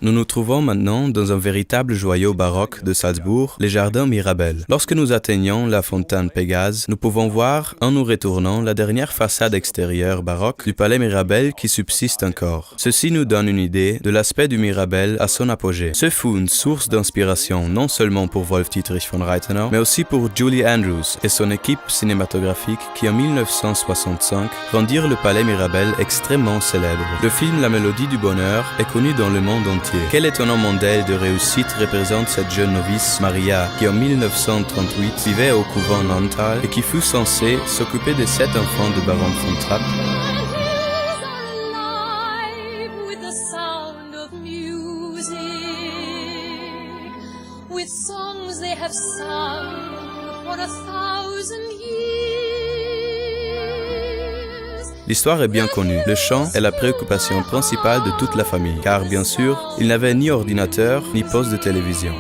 Nous nous trouvons maintenant dans un véritable joyau baroque de Salzbourg, les jardins Mirabel. Lorsque nous atteignons la fontaine Pégase, nous pouvons voir, en nous retournant, la dernière façade extérieure baroque du palais Mirabel qui subsiste encore. Ceci nous donne une idée de l'aspect du Mirabel à son apogée. Ce fut une source d'inspiration non seulement pour Wolf Dietrich von Reitenow, mais aussi pour Julie Andrews et son équipe cinématographique qui en 1965 rendirent le palais Mirabel extrêmement célèbre. Le film La Mélodie du Bonheur est connu dans le monde entier. Quel étonnant modèle de réussite représente cette jeune novice, Maria, qui en 1938 vivait au couvent Nantal et qui fut censée s'occuper des 7 enfants de baron von Trapp. L'histoire est bien connue. Le chant est la préoccupation principale de toute la famille, car bien sûr, il n'avait ni ordinateur ni poste de télévision.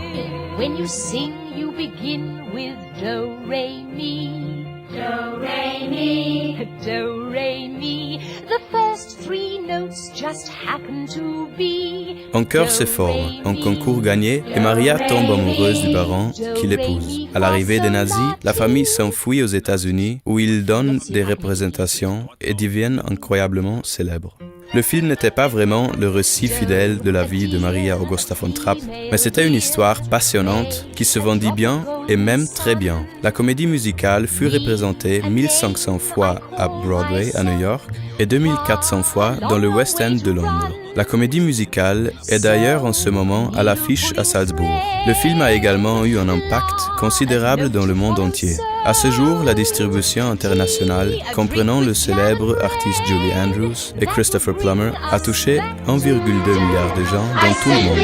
When you sing, you begin with do, re, mi. Do, re, mi. Do, re, mi. The first 3 notes just happen to be. Un chœur se forme, un concours gagné, et Maria tombe amoureuse du baron qui l'épouse. À l'arrivée des nazis, la famille s'enfuit aux États-Unis où ils donnent des représentations et deviennent incroyablement célèbres. Le film n'était pas vraiment le récit fidèle de la vie de Maria Augusta von Trapp, mais c'était une histoire passionnante qui se vendit bien et même très bien. La comédie musicale fut représentée 1500 fois à Broadway à New York et 2400 fois dans le West End de Londres. La comédie musicale est d'ailleurs en ce moment à l'affiche à Salzbourg. Le film a également eu un impact considérable dans le monde entier. À ce jour, la distribution internationale, comprenant le célèbre artiste Julie Andrews et Christopher Plummer, a touché 1,2 milliard de gens dans tout le monde.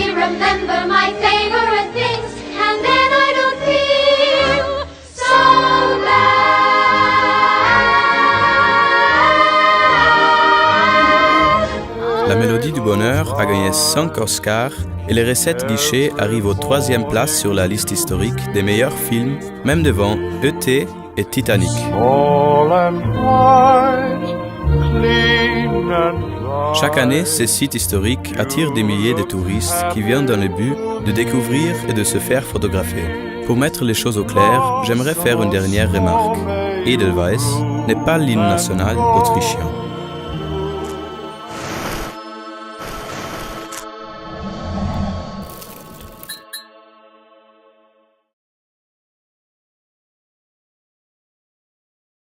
La Mélodie du Bonheur a gagné 5 Oscars et les recettes guichets arrivent aux 3e place sur la liste historique des meilleurs films, même devant E.T. et Titanic. Chaque année, ces sites historiques attirent des milliers de touristes qui viennent dans le but de découvrir et de se faire photographier. Pour mettre les choses au clair, j'aimerais faire une dernière remarque. Edelweiss n'est pas l'hymne national autrichien.